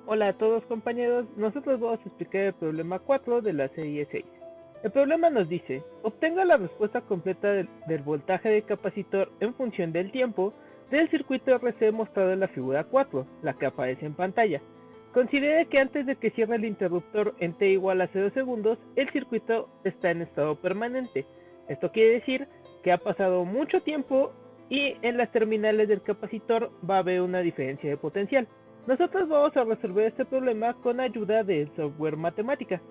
Hola a todos compañeros, nosotros vamos a explicar el problema 4 de la serie 6. El problema nos dice, obtenga la respuesta completa del voltaje del capacitor en función del tiempo del circuito RC mostrado en la figura 4, la que aparece en pantalla. Considere que antes de que cierre el interruptor en t igual a 0 segundos, el circuito está en estado permanente. Esto quiere decir que ha pasado mucho tiempo y en las terminales del capacitor va a haber una diferencia de potencial. Nosotros vamos a resolver este problema con ayuda del software matemática.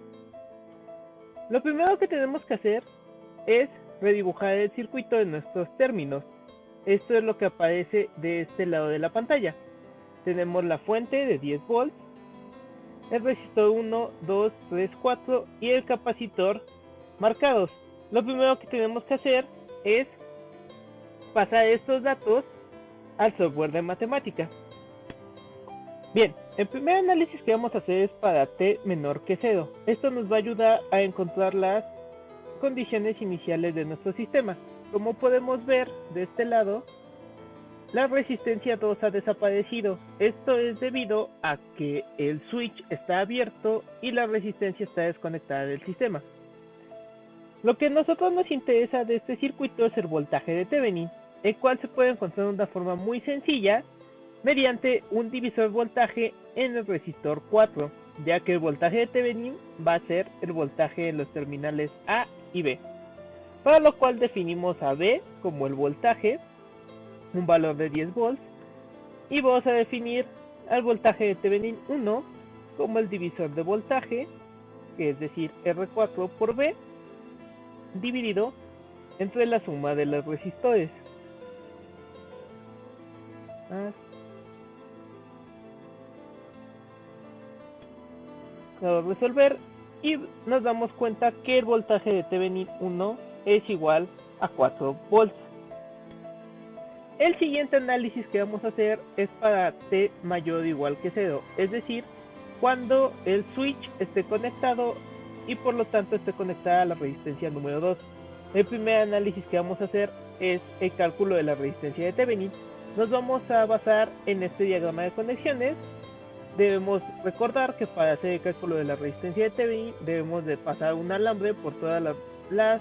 Lo primero que tenemos que hacer es redibujar el circuito en nuestros términos. Esto es lo que aparece de este lado de la pantalla. Tenemos la fuente de 10 volts, el resistor 1, 2, 3, 4 y el capacitor marcados. Lo primero que tenemos que hacer es pasar estos datos al software de matemática. Bien, el primer análisis que vamos a hacer es para t menor que 0. Esto nos va a ayudar a encontrar las condiciones iniciales de nuestro sistema. Como podemos ver de este lado, la resistencia 2 ha desaparecido. Esto es debido a que el switch está abierto y la resistencia está desconectada del sistema. Lo que a nosotros nos interesa de este circuito es el voltaje de Thevenin, el cual se puede encontrar de una forma muy sencilla mediante un divisor voltaje en el resistor 4, ya que el voltaje de Thevenin va a ser el voltaje en los terminales A y B, para lo cual definimos a B como el voltaje, un valor de 10 volts, y vamos a definir al voltaje de Thevenin 1 como el divisor de voltaje, que es decir R4 por B, dividido entre la suma de los resistores. Resolver y nos damos cuenta que el voltaje de Thevenin 1 es igual a 4 volts. El siguiente análisis que vamos a hacer es para t mayor o igual que 0, es decir, cuando el switch esté conectado y por lo tanto esté conectada a la resistencia número 2. El primer análisis que vamos a hacer es el cálculo de la resistencia de Thevenin. Nos vamos a basar en este diagrama de conexiones. Debemos recordar que para hacer el cálculo de la resistencia de Thevenin debemos de pasar un alambre por todas las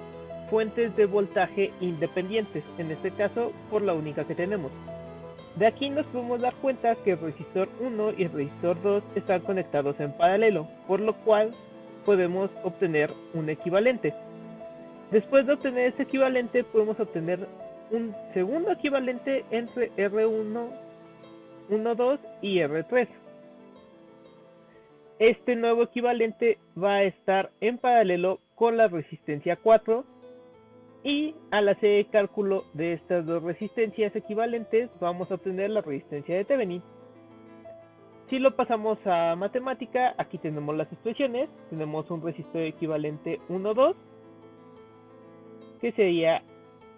fuentes de voltaje independientes, en este caso por la única que tenemos. De aquí nos podemos dar cuenta que el resistor 1 y el resistor 2 están conectados en paralelo, por lo cual podemos obtener un equivalente. Después de obtener este equivalente podemos obtener un segundo equivalente entre R1, 1,2 y R3. Este nuevo equivalente va a estar en paralelo con la resistencia 4 y al hacer el cálculo de estas dos resistencias equivalentes vamos a obtener la resistencia de Thevenin. Si lo pasamos a matemática, aquí tenemos las expresiones. Tenemos un resistor equivalente 1,2 que sería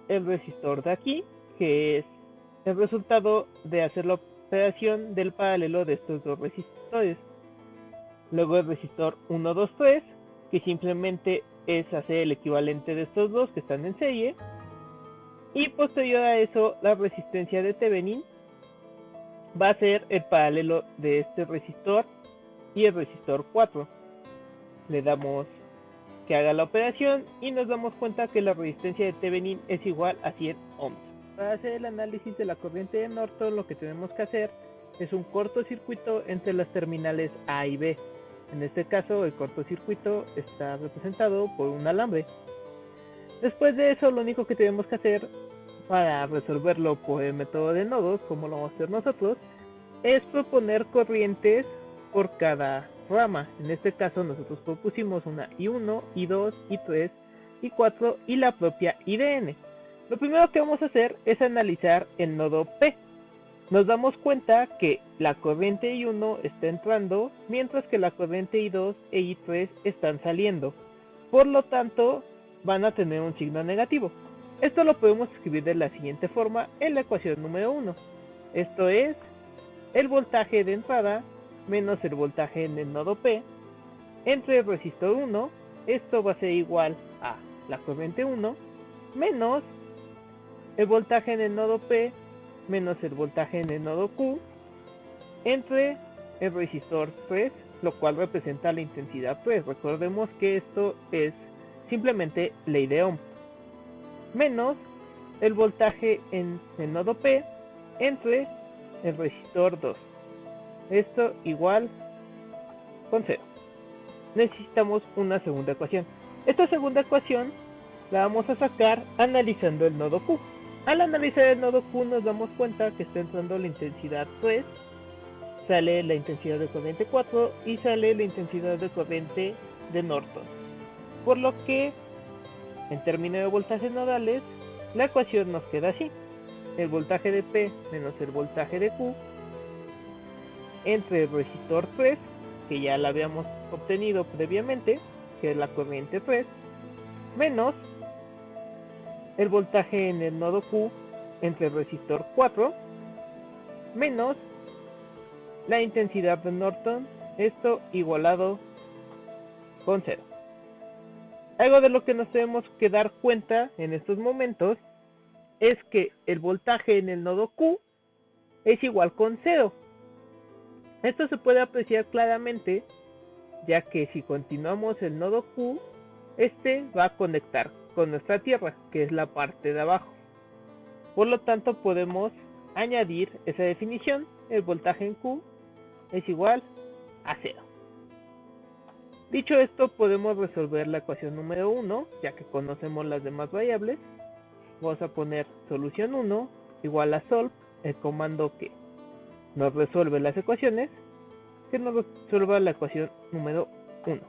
el resistor de aquí, que es el resultado de hacer la operación del paralelo de estos dos resistores. Luego el resistor 1, 2, 3, que simplemente es hacer el equivalente de estos dos que están en serie. Y posterior a eso, la resistencia de Thevenin va a ser el paralelo de este resistor y el resistor 4. Le damos que haga la operación y nos damos cuenta que la resistencia de Thevenin es igual a 100 ohms. Para hacer el análisis de la corriente de Norton, lo que tenemos que hacer es un cortocircuito entre las terminales A y B. En este caso, el cortocircuito está representado por un alambre. Después de eso, lo único que tenemos que hacer para resolverlo por el método de nodos, como lo vamos a hacer nosotros, es proponer corrientes por cada rama. En este caso, nosotros propusimos una I1, I2, I3, I4 y la propia IDN. Lo primero que vamos a hacer es analizar el nodo P. Nos damos cuenta que la corriente I1 está entrando, mientras que la corriente I2 e I3 están saliendo. Por lo tanto, van a tener un signo negativo. Esto lo podemos escribir de la siguiente forma en la ecuación número 1. Esto es el voltaje de entrada menos el voltaje en el nodo P entre el resistor 1. Esto va a ser igual a la corriente 1 menos el voltaje en el nodo P menos el voltaje en el nodo Q entre el resistor 3, lo cual representa la intensidad 3. Recordemos que esto es simplemente ley de Ohm, menos el voltaje en el nodo P entre el resistor 2. Esto igual con 0. Necesitamos una segunda ecuación. Esta segunda ecuación la vamos a sacar analizando el nodo Q. Al analizar el nodo Q nos damos cuenta que está entrando la intensidad 3, sale la intensidad de corriente 4 y sale la intensidad de corriente de Norton. Por lo que, en términos de voltajes nodales, la ecuación nos queda así. El voltaje de P menos el voltaje de Q entre el resistor 3, que ya la habíamos obtenido previamente, que es la corriente 3, menos el voltaje en el nodo Q entre el resistor 4, menos la intensidad de Norton, esto igualado con 0. Algo de lo que nos tenemos que dar cuenta en estos momentos es que el voltaje en el nodo Q es igual con 0. Esto se puede apreciar claramente, ya que si continuamos el nodo Q, este va a conectar con nuestra Tierra, que es la parte de abajo. Por lo tanto, podemos añadir esa definición: el voltaje en Q es igual a 0. Dicho esto, podemos resolver la ecuación número 1, ya que conocemos las demás variables. Vamos a poner solución 1 igual a solve, el comando que nos resuelve las ecuaciones, que nos resuelva la ecuación número 1.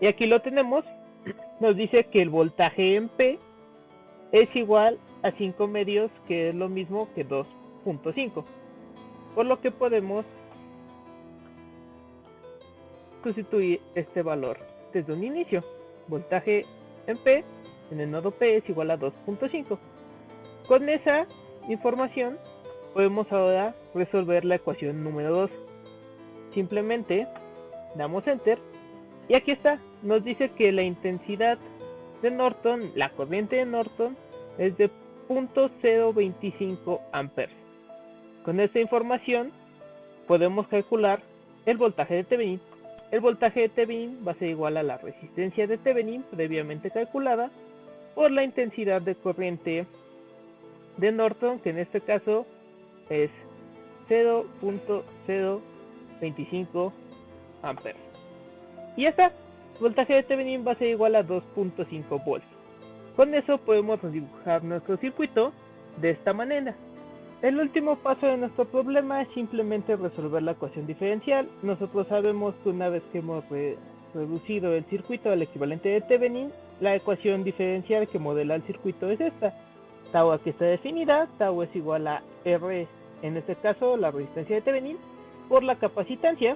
Y aquí lo tenemos. Nos dice que el voltaje en P es igual a 5 medios, que es lo mismo que 2.5. Por lo que podemos sustituir este valor desde un inicio. Voltaje en P en el nodo P es igual a 2.5. Con esa información podemos ahora resolver la ecuación número 2. Simplemente damos enter y aquí está. Nos dice que la intensidad de Norton, la corriente de Norton, es de 0.025 amperes. Con esta información podemos calcular el voltaje de Thevenin. El voltaje de Thevenin va a ser igual a la resistencia de Thevenin previamente calculada por la intensidad de corriente de Norton, que en este caso es 0.025 amperes. Y ya está. El voltaje de Thevenin va a ser igual a 2.5 volts. Con eso podemos dibujar nuestro circuito de esta manera. El último paso de nuestro problema es simplemente resolver la ecuación diferencial. Nosotros sabemos que una vez que hemos reducido el circuito al equivalente de Thevenin, la ecuación diferencial que modela el circuito es esta. Tau aquí está definida, tau es igual a R, en este caso la resistencia de Thevenin, por la capacitancia,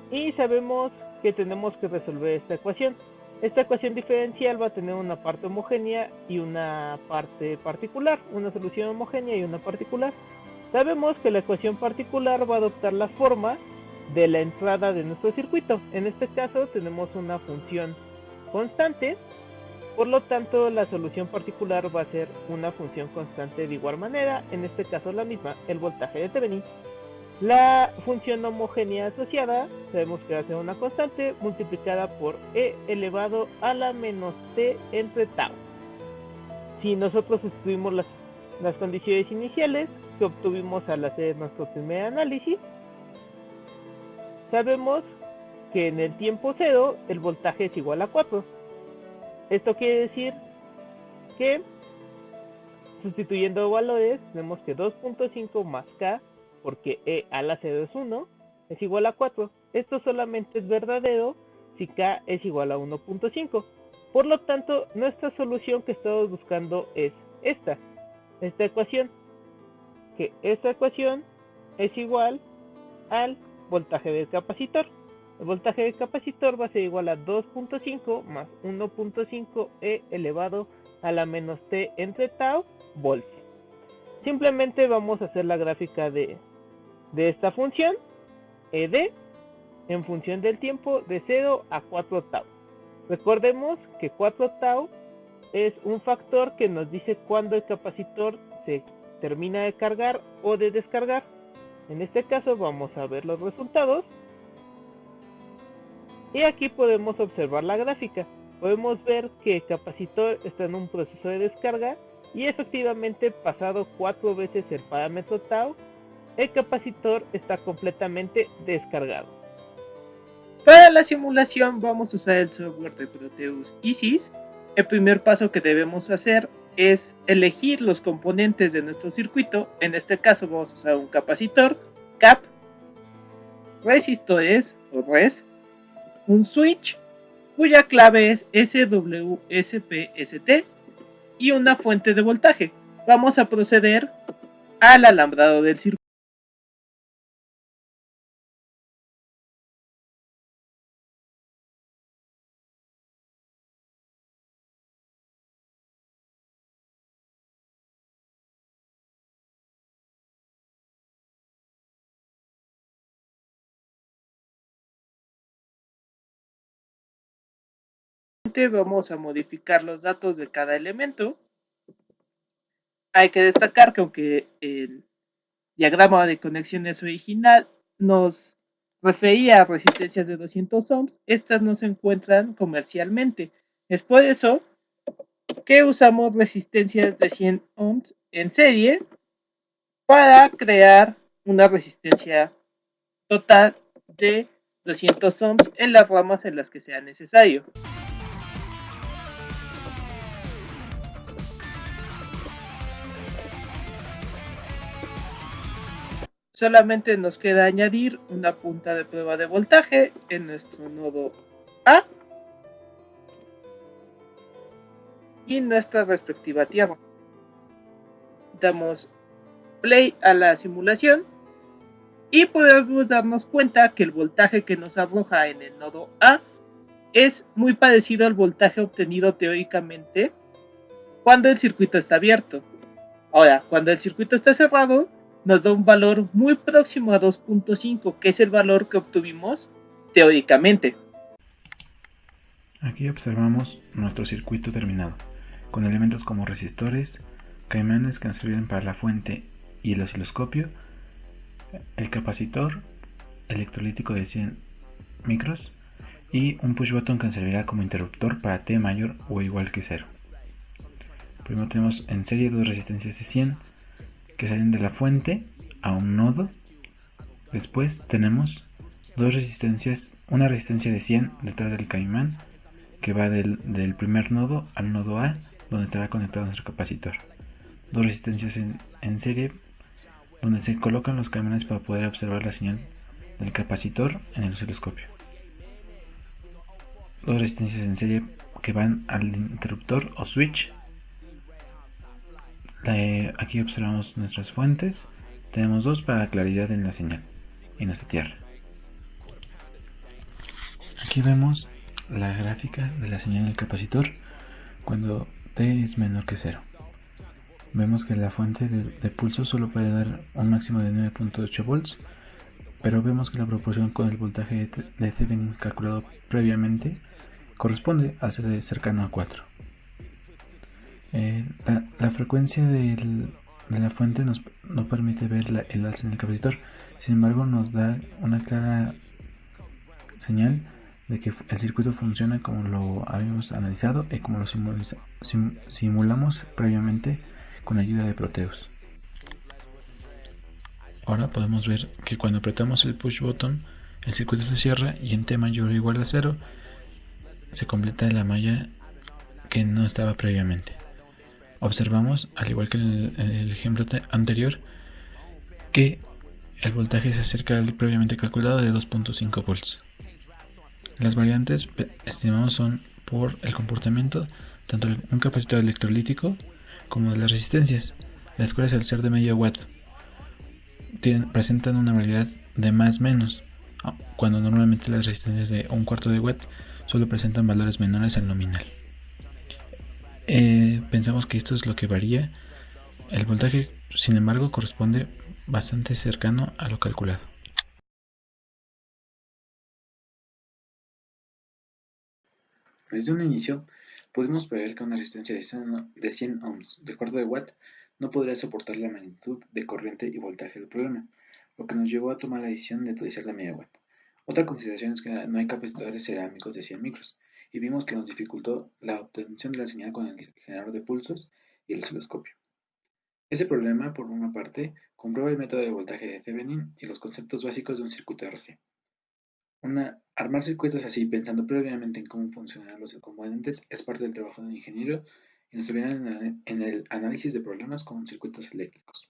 y sabemos que tenemos que resolver esta ecuación. Esta ecuación diferencial va a tener una parte homogénea y una parte particular, una solución homogénea y una particular. Sabemos que la ecuación particular va a adoptar la forma de la entrada de nuestro circuito. En este caso tenemos una función constante, por lo tanto la solución particular va a ser una función constante de igual manera, en este caso la misma, el voltaje de Thevenin. La función homogénea asociada sabemos que va a ser una constante multiplicada por e elevado a la menos t entre tau. Si nosotros sustituimos las condiciones iniciales que obtuvimos al hacer nuestro primer análisis, sabemos que en el tiempo 0 el voltaje es igual a 4. Esto quiere decir que, sustituyendo valores, tenemos que 2.5 más k, porque e a la 0 es 1, es igual a 4. Esto solamente es verdadero si k es igual a 1.5. Por lo tanto, nuestra solución que estamos buscando es esta ecuación, que esta ecuación es igual al voltaje del capacitor. El voltaje del capacitor va a ser igual a 2.5 más 1.5 e elevado a la menos t entre tau volts. Simplemente vamos a hacer la gráfica de esta función ed en función del tiempo de 0 a 4 tau. Recordemos que 4 tau es un factor que nos dice cuándo el capacitor se termina de cargar o de descargar. En este caso vamos a ver los resultados y aquí podemos observar la gráfica. Podemos ver que el capacitor está en un proceso de descarga y efectivamente pasado 4 veces el parámetro tau, el capacitor está completamente descargado. Para la simulación vamos a usar el software de Proteus Isis. El primer paso que debemos hacer es elegir los componentes de nuestro circuito. En este caso vamos a usar un capacitor, CAP, resistores o res, un switch cuya clave es SWSPST y una fuente de voltaje. Vamos a proceder al alambrado del circuito. Vamos a modificar los datos de cada elemento. Hay que destacar que aunque el diagrama de conexiones original nos refería a resistencias de 200 ohms, estas no se encuentran comercialmente. Es por eso que usamos resistencias de 100 ohms en serie para crear una resistencia total de 200 ohms en las ramas en las que sea necesario. Solamente nos queda añadir una punta de prueba de voltaje en nuestro nodo A y nuestra respectiva tierra. Damos play a la simulación y podemos darnos cuenta que el voltaje que nos arroja en el nodo A es muy parecido al voltaje obtenido teóricamente cuando el circuito está abierto. Ahora, cuando el circuito está cerrado, nos da un valor muy próximo a 2.5, que es el valor que obtuvimos teóricamente. Aquí observamos nuestro circuito terminado, con elementos como resistores, caimanes que nos sirven para la fuente y el osciloscopio, el capacitor electrolítico de 100 micros y un push button que nos servirá como interruptor para T mayor o igual que 0. Primero tenemos en serie dos resistencias de 100 que salen de la fuente a un nodo. Después tenemos dos resistencias, una resistencia de 100 detrás del caimán que va del primer nodo al nodo A, donde estará conectado nuestro capacitor. Dos resistencias en serie, donde se colocan los caimanes para poder observar la señal del capacitor en el osciloscopio. Dos resistencias en serie que van al interruptor o switch. Aquí observamos nuestras fuentes. Tenemos dos para claridad en la señal y nuestra tierra. Aquí vemos la gráfica de la señal del capacitor cuando T es menor que 0. Vemos que la fuente de pulso solo puede dar un máximo de 9.8 volts, pero vemos que la proporción con el voltaje de Thevenin calculado previamente corresponde a ser cercano a 4. La frecuencia de la fuente no permite ver el alza en el capacitor, sin embargo nos da una clara señal de que el circuito funciona como lo habíamos analizado y como lo simulamos previamente con ayuda de Proteus. Ahora podemos ver que cuando apretamos el push button el circuito se cierra y en T mayor o igual a 0 se completa la malla que no estaba previamente. Observamos, al igual que en el ejemplo anterior, que el voltaje se acerca al previamente calculado de 2.5 volts. Las variantes estimadas son por el comportamiento tanto de un capacitor electrolítico como de las resistencias, las cuales al ser de medio watt presentan una variedad de más menos, cuando normalmente las resistencias de un cuarto de watt solo presentan valores menores al nominal. Pensamos que esto es lo que varía. El voltaje, sin embargo, corresponde bastante cercano a lo calculado. Desde un inicio, pudimos prever que una resistencia de 100 ohms de cuarto de watt no podría soportar la magnitud de corriente y voltaje del problema, lo que nos llevó a tomar la decisión de utilizar la media watt. Otra consideración es que no hay capacitores cerámicos de 100 micros, y vimos que nos dificultó la obtención de la señal con el generador de pulsos y el osciloscopio. Este problema, por una parte, comprueba el método de voltaje de Thevenin y los conceptos básicos de un circuito RC. Armar circuitos así, pensando previamente en cómo funcionan los componentes, es parte del trabajo del ingeniero y nos ayuda en el análisis de problemas con circuitos eléctricos.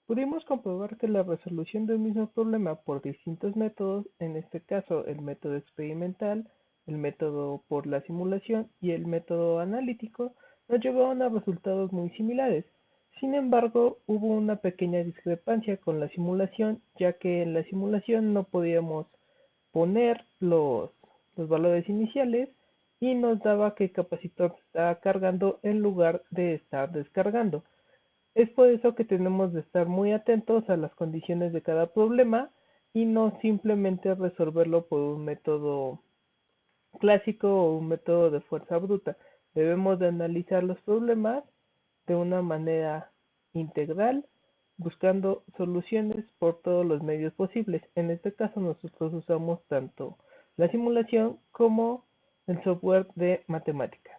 Pudimos comprobar que la resolución del mismo problema por distintos métodos, en este caso el método experimental, el método por la simulación y el método analítico, nos llevaron a resultados muy similares. Sin embargo, hubo una pequeña discrepancia con la simulación, ya que en la simulación no podíamos poner los valores iniciales y nos daba que el capacitor se estaba cargando en lugar de estar descargando. Es por eso que tenemos de estar muy atentos a las condiciones de cada problema y no simplemente resolverlo por un método clásico o un método de fuerza bruta. Debemos de analizar los problemas de una manera integral, buscando soluciones por todos los medios posibles. En este caso nosotros usamos tanto la simulación como el software de matemática.